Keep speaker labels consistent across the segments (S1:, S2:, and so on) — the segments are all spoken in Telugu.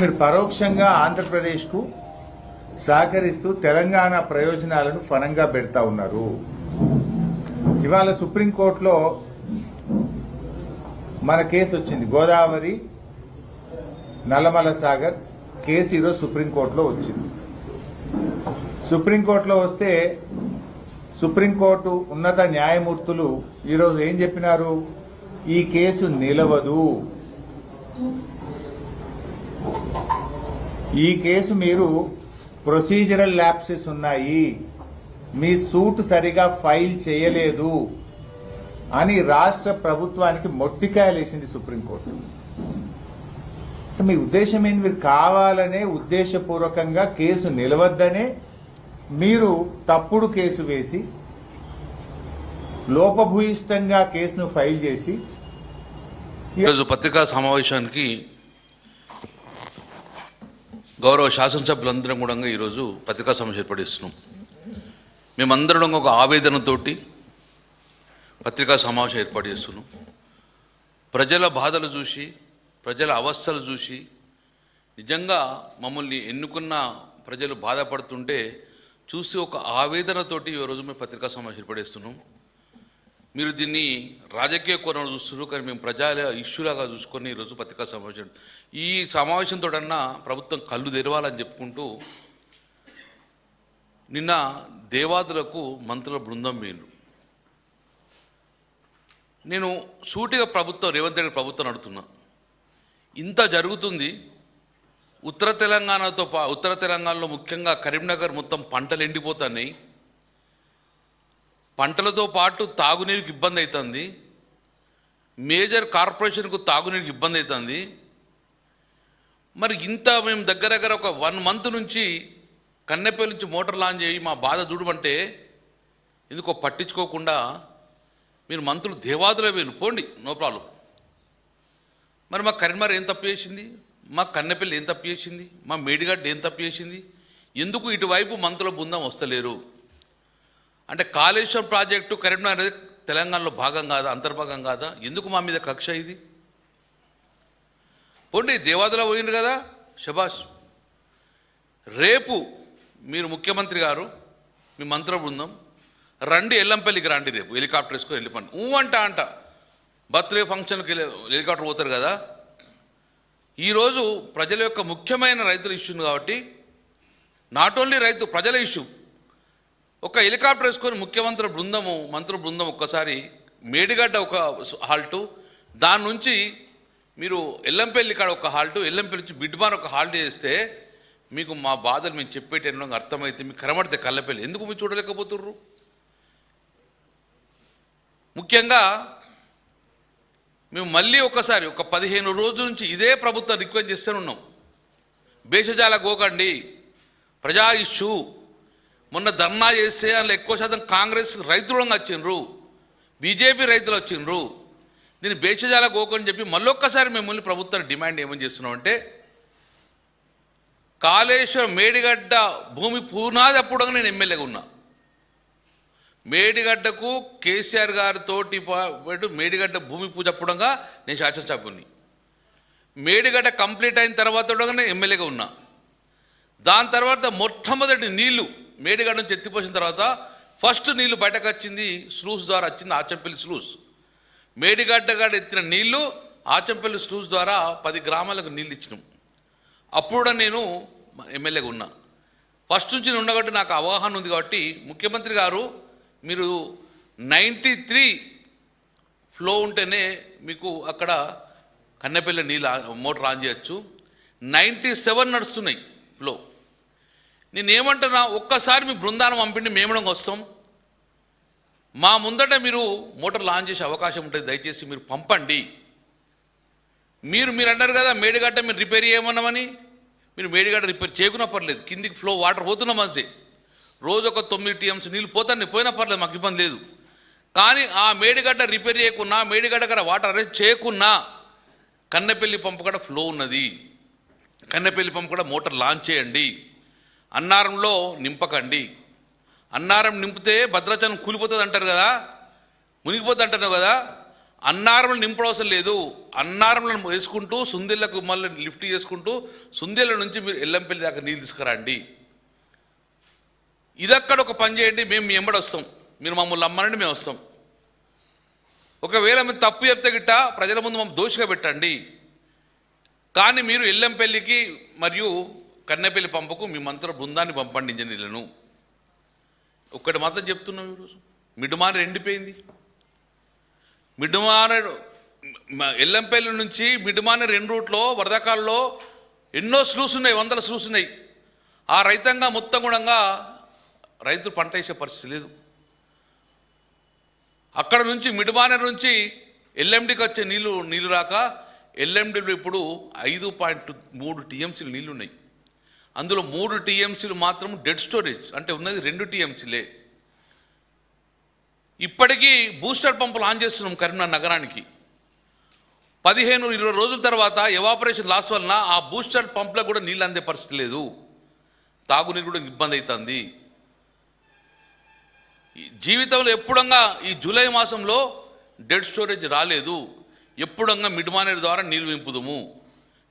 S1: మీరు పరోక్షంగా ఆంధ్రప్రదేశ్కు సహకరిస్తూ తెలంగాణ ప్రయోజనాలను ఫలంగా పెడతా ఉన్నారు. ఇవాళ సుప్రీంకోర్టులో మన కేసు వచ్చింది. గోదావరి నల్లమల సాగర్ కేసు ఈరోజు సుప్రీంకోర్టులో వచ్చింది. సుప్రీంకోర్టులో వస్తే సుప్రీంకోర్టు ఉన్నత న్యాయమూర్తులు ఈరోజు ఏం చెప్పినారు? ఈ కేసు నిలవదు, ఈ కేసు మీరు ప్రొసీజరల్ ల్యాప్సెస్ ఉన్నాయి, మీ సూట్ సరిగా ఫైల్ చేయలేదు అని రాష్ట్ర ప్రభుత్వానికి మొట్టికాయలేసింది సుప్రీంకోర్టు. మీ ఉద్దేశం ఏంటి? మీరు కావాలనే ఉద్దేశపూర్వకంగా కేసు నిలవద్దనే మీరు తప్పుడు కేసు వేసి లోపభూయిష్టంగా కేసును ఫైల్ చేసి
S2: ఈరోజు పత్రికా సమావేశానికి గౌరవ శాసనసభ్యులందరం కూడా ఈరోజు పత్రికా సమావేశం ఏర్పడిస్తున్నాం. మేమందరం ఒక ఆవేదనతోటి పత్రికా సమావేశం ఏర్పాటు చేస్తున్నాం. ప్రజల బాధలు చూసి, ప్రజల అవస్థలు చూసి, నిజంగా మమ్మల్ని ఎన్నుకున్న ప్రజలు బాధపడుతుంటే చూసి ఒక ఆవేదనతోటి ఈరోజు మేము పత్రికా సమావేశం ఏర్పడేస్తున్నాం. మీరు దీన్ని రాజకీయ కోణంలో చూస్తున్నారు, కానీ మేము ప్రజల ఇష్యూలాగా చూసుకొని ఈరోజు పత్రికా సమావేశం. ఈ సమావేశంతోటన్నా ప్రభుత్వం కళ్ళు తెరవాలని చెప్పుకుంటూ నిన్న దేవాదులకు మంత్రుల బృందం పోయిండ్రు. నేను సూటిగా రేవంత్ రెడ్డి ప్రభుత్వం అడుగుతున్నా, ఇంత జరుగుతుంది. ఉత్తర తెలంగాణలో ముఖ్యంగా కరీంనగర్ మొత్తం పంటలు ఎండిపోతున్నాయి. పంటలతో పాటు తాగునీరుకి ఇబ్బంది అవుతుంది. మేజర్ కార్పొరేషన్కు తాగునీరుకి ఇబ్బంది అవుతుంది. మరి ఇంత మేము దగ్గర ఒక 1 మంత్ నుంచి కన్నెపల్లి నుంచి మోటార్ లాంచ్ చేయి మా బాధ చూడమంటే ఎందుకో పట్టించుకోకుండా మీరు మంత్రులు దేవాదులో వేలు పోండి, నో ప్రాబ్లం. మరి మా కరీంనగర్ ఏం తప్పు చేసింది? మా కన్నెపల్లి ఏం తప్పు చేసింది? మా మేడిగడ్డ ఏం తప్పు చేసింది? ఎందుకు ఇటువైపు మంత్రుల బృందం వస్తలేరు? అంటే కాళేశ్వరం ప్రాజెక్టు కరీంనగర్ అనేది తెలంగాణలో భాగం కాదా, అంతర్భాగం కాదా? ఎందుకు మా మీద కక్ష ఇది? పోండి, దేవాదులో పోయిండ్రు కదా, శబాష్. రేపు మీరు ముఖ్యమంత్రి గారు, మీ మంత్రుల బృందం రండి, ఎల్లంపల్లికి రండి, రేపు హెలికాప్టర్ వేసుకొని వెళ్ళిపోండి. అంట బర్త్డే ఫంక్షన్కి హెలికాప్టర్ పోతారు కదా. ఈరోజు ప్రజల యొక్క ముఖ్యమైన రైతుల ఇష్యూని కాబట్టి, నాట్ ఓన్లీ ప్రజల ఇష్యూ, ఒక హెలికాప్టర్ వేసుకొని ముఖ్యమంత్రి మంత్రుల బృందం ఒక్కసారి మేడిగడ్డ ఒక హాల్టు, దాని నుంచి మీరు ఎల్లంపల్లి కాడ ఒక హాల్టు, ఎల్లంపల్లి నుంచి బిడ్మాన్ ఒక హాల్ట్ చేస్తే మీకు మా బాధలు మేము చెప్పేటప్పుడు అర్థమైతే మీకు కనబడితే కళ్ళపల్లి ఎందుకు మీరు చూడలేకపోతుర్రు? ముఖ్యంగా మేము మళ్ళీ ఒకసారి ఒక 15 రోజుల నుంచి ఇదే ప్రభుత్వం రిక్వెస్ట్ చేస్తూనే ఉన్నాం, భేషజాల గోకండి, ప్రజా ఇష్యూ. మొన్న ధర్నా చేస్తే అందులో ఎక్కువ శాతం కాంగ్రెస్ రైతులంగా వచ్చిండ్రు, బీజేపీ రైతులు వచ్చిండ్రు. దీన్ని భేషజాల గోకని చెప్పి మళ్ళొక్కసారి మిమ్మల్ని ప్రభుత్వం డిమాండ్ ఏమని చేస్తున్నామంటే, కాళేశ్వరం మేడిగడ్డ భూమి పునాది అప్పుడు నేను ఎమ్మెల్యేగా ఉన్నా. మేడిగడ్డకు కేసీఆర్ గారితో పాటు మేడిగడ్డ భూమి పూజ అప్పుడంగా నేను శాసనసభ్యుని. మేడిగడ్డ కంప్లీట్ అయిన తర్వాత నేను ఎమ్మెల్యేగా ఉన్నా. దాని తర్వాత మొట్టమొదటి నీళ్లు మేడిగడ్డ నుంచి ఎత్తిపోసిన తర్వాత ఫస్ట్ నీళ్లు బయటకు వచ్చింది స్లూస్ ద్వారా వచ్చింది, ఆచంపల్లి స్లూస్. మేడిగడ్డ గడ్డ ఎత్తిన నీళ్లు ఆచంపల్లి స్లూస్ ద్వారా 10 గ్రామాలకు నీళ్ళు ఇచ్చినాం. అప్పుడు నేను ఎమ్మెల్యేగా ఉన్నా. ఫస్ట్ నుంచి ఉండబట్టి నాకు అవగాహన ఉంది. కాబట్టి ముఖ్యమంత్రి గారు మీరు 93 ఫ్లో ఉంటేనే మీకు అక్కడ కన్నెపల్లి నీళ్ళు మోటార్ ఆన్ చేయొచ్చు, 97 నడుస్తున్నాయి ఫ్లో. నేనేమంటున్నా, ఒక్కసారి మీ బృందాన్ని పంపిండి, మేము వస్తాం. మా ముందట మీరు మోటార్ లాంచ్ చేసే అవకాశం ఉంటుంది, దయచేసి మీరు పంపండి. మీరు అన్నారు కదా మేడిగడ్డ మీరు రిపేర్ చేయమన్నామని. మీరు మేడిగడ్డ రిపేర్ చేయకున్నా పర్లేదు, కిందికి ఫ్లో వాటర్ పోతున్నా మంచి, రోజు ఒక 9 TMs నీళ్ళు పోయినా పర్లేదు, మాకు ఇబ్బంది లేదు. కానీ ఆ మేడిగడ్డ రిపేర్ చేయకున్నా, మేడిగడ్డ కూడా వాటర్ అరేంజ్ చేయకున్నా కన్నెపల్లి పంపు కూడా ఫ్లో ఉన్నది. కన్నెపల్లి పంపు కూడా మోటార్ లాంచ్ చేయండి. అన్నారంలో నింపకండి. అన్నారం నింపితే భద్రాచలం కూలిపోతుంది అంటారు కదా, మునిగిపోతుంది అంటారు కదా. అన్నారంలో నింపవసరం లేదు. అన్నారంలను వేసుకుంటూ సుందిళ్లకు మళ్ళీ లిఫ్ట్ చేసుకుంటూ సుందిళ్ళ నుంచి మీరు ఎల్లంపల్లి దాకా నీళ్ళు తీసుకురండి. ఇదక్కడ ఒక పని చేయండి, మేము మీ ఎంబడి వస్తాం, మీరు మమ్మల్ని అమ్మనండి, మేము వస్తాం. ఒకవేళ మీరు తప్పు చెప్తే గిట్ట ప్రజల ముందు మమ్మల్ని దోషిగా పెట్టండి. కానీ మీరు ఎల్లంపల్లికి మరియు కన్నెపల్లి పంపకు మీ మంత్రుల బృందాన్ని పంపండి, ఇంజనీర్లను. ఒక్కటి మాత్రం చెప్తున్నాం, ఈరోజు మిడ్మానేరు ఎండిపోయింది. మిడ్మానేరు ఎల్లంపల్లి నుంచి మిడ్మానేరు 2 రూట్లో వరదకాలంలో ఎన్నో స్లూస్ ఉన్నాయి, 100 స్లూస్ ఉన్నాయి. ఆ రైతాంగా మొత్తం కూడా రైతులు పంట వేసే పరిస్థితి లేదు. అక్కడ నుంచి మిడ్మానేరు నుంచి ఎల్ఎండికి వచ్చే నీళ్లు రాక ఎల్ఎండిలో ఇప్పుడు 5.3 టీఎంసీలు నీళ్లు ఉన్నాయి. అందులో 3 టీఎంసీలు మాత్రం డెడ్ స్టోరేజ్, అంటే ఉన్నది 2 టీఎంసీలే. ఇప్పటికీ బూస్టర్ పంపులు ఆన్ చేస్తున్నాం కరీంనగర్ నగరానికి. 15-20 రోజుల తర్వాత ఎవాపరేషన్ లాస్ వలన ఆ బూస్టర్ పంపులకు కూడా నీళ్ళు అందే పరిస్థితి లేదు. తాగునీరు కూడా ఇబ్బంది అవుతుంది. జీవితంలో ఎప్పుడంగా ఈ జూలై మాసంలో డెడ్ స్టోరేజ్ రాలేదు. ఎప్పుడంగా మిడ్మానేరు ద్వారా నీళ్ళు వింపుదము.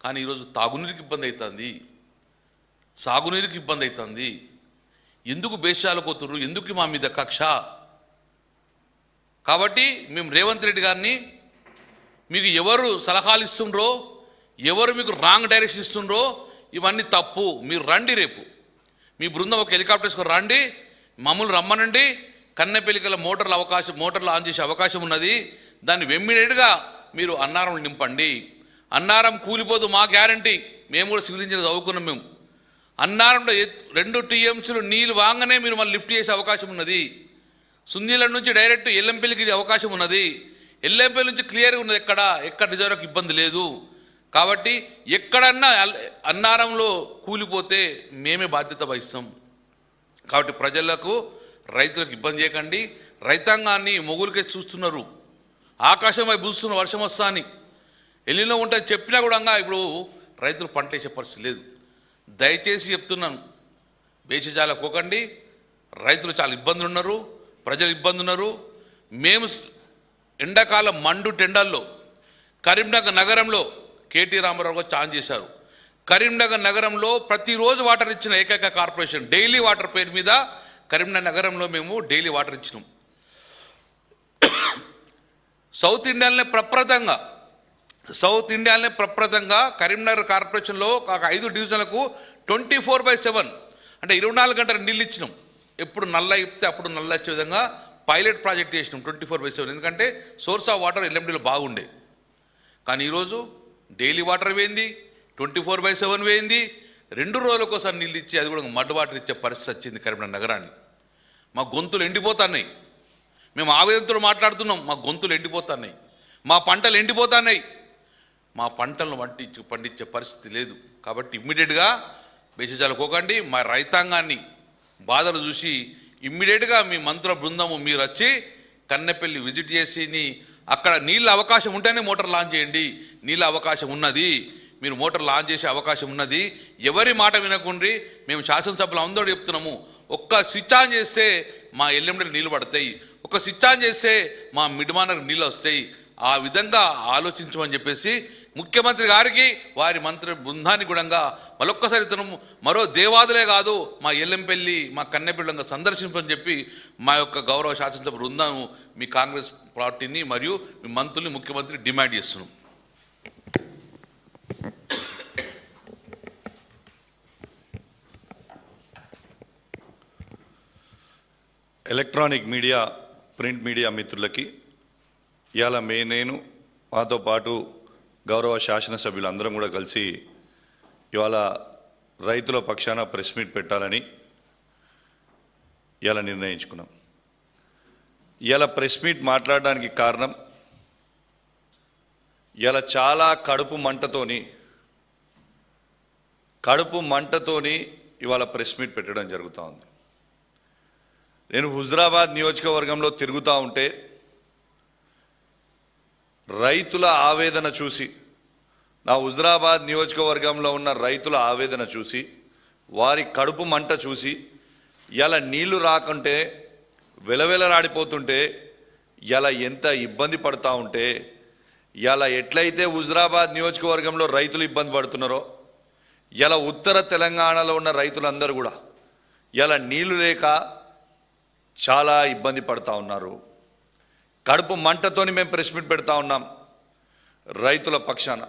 S2: కానీ ఈరోజు తాగునీరుకి ఇబ్బంది అవుతుంది, సాగునీరుకి ఇబ్బంది అవుతుంది. ఎందుకు బేషాలు పోతున్నారు? ఎందుకు మా మీద కక్ష? కాబట్టి మేము రేవంత్ రెడ్డి గారిని, మీకు ఎవరు సలహాలు ఇస్తుండ్రో, ఎవరు మీకు రాంగ్ డైరెక్షన్ ఇస్తుండ్రో ఇవన్నీ తప్పు. మీరు రండి, రేపు మీ బృందం ఒక హెలికాప్టర్ వేసుకొని రండి, మమ్మల్ని రమ్మనండి. కన్నెపల్లికల మోటార్లు ఆన్ చేసే అవకాశం ఉన్నది. దాన్ని ఇమ్మీడియట్గా మీరు అన్నారం నింపండి. అన్నారం కూలిపోదు, మా గ్యారంటీ. మేము కూడా సివిల్ ఇంజనీర్ చదువుకున్నాం. మేము అన్నారంలో 2 టీఎంసీలు నీళ్ళు వాగానే మీరు మళ్ళీ లిఫ్ట్ చేసే అవకాశం ఉన్నది. సుందీల నుంచి డైరెక్ట్ ఎల్లంపల్లికి అవకాశం ఉన్నది. ఎల్లంపల్లి నుంచి క్లియర్గా ఉన్నది, ఎక్కడ రిజర్వ్కి ఇబ్బంది లేదు. కాబట్టి ఎక్కడన్నా అన్నారంలో కూలిపోతే మేమే బాధ్యత వహిస్తాం. కాబట్టి ప్రజలకు, రైతులకు ఇబ్బంది చేయకండి. రైతాంగాన్ని మొగులకే చూస్తున్నారు, ఆకాశం వైపు చూస్తున్న వర్షం వస్తా అని. ఎల్లిలో ఉంటే చెప్పినా కూడా ఇప్పుడు రైతులు పంట వేసే పరిస్థితి లేదు. దయచేసి చెప్తున్నాను, బేసిజాలకు పోకండి. రైతులు చాలా ఇబ్బందులు ఉన్నారు, ప్రజలు ఇబ్బంది ఉన్నారు. మేము ఎండాకాలం మండు టెండల్లో కరీంనగర్ నగరంలో కేటీ రామారావు గారు ఛాన్స్ చేశారు. కరీంనగర్ నగరంలో ప్రతిరోజు వాటర్ ఇచ్చిన ఏకైక కార్పొరేషన్. డైలీ వాటర్ పేరు మీద కరీంనగర్ నగరంలో మేము డైలీ వాటర్ ఇచ్చినాం. సౌత్ ఇండియాలోనే ప్రప్రదంగా కరీంనగర్ కార్పొరేషన్లో ఒక 5 డివిజన్లకు 24/7 అంటే 24 గంటలు నీళ్ళు ఇచ్చినాం. ఎప్పుడు నల్ల ఇప్పితే అప్పుడు నల్ల వచ్చే విధంగా పైలట్ ప్రాజెక్ట్ చేసినాం 24/7. ఎందుకంటే సోర్స్ ఆఫ్ వాటర్ ఎల్ఎండిలో బాగుండే. కానీ ఈరోజు డైలీ వాటర్ వేయింది, 24/7 వేయింది. 2 రోజులకోసారి నీళ్ళు ఇచ్చి అది కూడా మడ్ వాటర్ ఇచ్చే పరిస్థితి వచ్చింది కరీంనగర్ నగరాన్ని. మా గొంతులు ఎండిపోతున్నాయి. మేము ఆవేదనతో మాట్లాడుతున్నాం, మా గొంతులు ఎండిపోతున్నాయి, మా పంటలు ఎండిపోతున్నాయి. మా పంటలను పండించే పరిస్థితి లేదు. కాబట్టి ఇమ్మీడియట్గా బేసిజాలు పోకండి. మా రైతాంగాన్ని బాధలు చూసి ఇమ్మీడియట్గా మీ మంత్రుల బృందము మీరు వచ్చి కన్నెపల్లి విజిట్ చేసి అక్కడ నీళ్ళ అవకాశం ఉంటేనే మోటార్ లాంచ్ చేయండి. నీళ్ళ అవకాశం ఉన్నది, మీరు మోటార్ లాంచ్ చేసే అవకాశం ఉన్నది. ఎవరి మాట వినకుండ్రి. మేము శాసనసభలో అందరూ చెప్తున్నాము, ఒక్క స్విచ్ ఆన్ చేస్తే మా ఎల్ఎండిలో నీళ్ళు పడతాయి, ఒక స్విచ్ ఆన్ చేస్తే మా మిడ్మానర్కి నీళ్ళు వస్తాయి. ఆ విధంగా ఆలోచించమని చెప్పేసి ముఖ్యమంత్రి గారికి, వారి మంత్రి బృందాన్ని కూడా మరొక్కసారి మరో దేవాదులే కాదు, మా ఎల్లంపల్లి, మా కన్నెపల్లి సందర్శించని చెప్పి మా యొక్క గౌరవ శాసనసభ బృందం మీ కాంగ్రెస్ పార్టీని మరియు మీ మంత్రుల్ని, ముఖ్యమంత్రి డిమాండ్ చేస్తున్నాం.
S3: ఎలక్ట్రానిక్ మీడియా, ప్రింట్ మీడియా మిత్రులకి ఇవాళ నేను మాతో పాటు గౌరవ శాసనసభ్యులు అందరం కూడా కలిసి ఇవాళ రైతుల పక్షాన ప్రెస్ మీట్ పెట్టాలని ఇవాళ నిర్ణయించుకున్నాం. ఇవాళ ప్రెస్ మీట్ మాట్లాడడానికి కారణం, ఇవాళ చాలా కడుపు మంటతోని ఇవాళ ప్రెస్ మీట్ పెట్టడం జరుగుతూ ఉంది. నేను హుజరాబాద్ నియోజకవర్గంలో తిరుగుతూ ఉంటే రైతుల ఆవేదన చూసి, నా హుజరాబాద్ నియోజకవర్గంలో ఉన్న రైతుల ఆవేదన చూసి, వారి కడుపు మంట చూసి, ఇలా నీళ్లు రాకుంటే వెలవెలలాడిపోతుంటే ఇలా ఎంత ఇబ్బంది పడతా ఉంటే ఇలా ఎట్లయితే హుజురాబాద్ నియోజకవర్గంలో రైతులు ఇబ్బంది పడుతున్నారో ఇలా ఉత్తర తెలంగాణలో ఉన్న రైతులందరూ కూడా ఇలా నీళ్లు లేక చాలా ఇబ్బంది పడతా ఉన్నారు. కడుపు మంటతోని మేము ప్రెస్ మీట్ పెడతా ఉన్నాం రైతుల పక్షాన.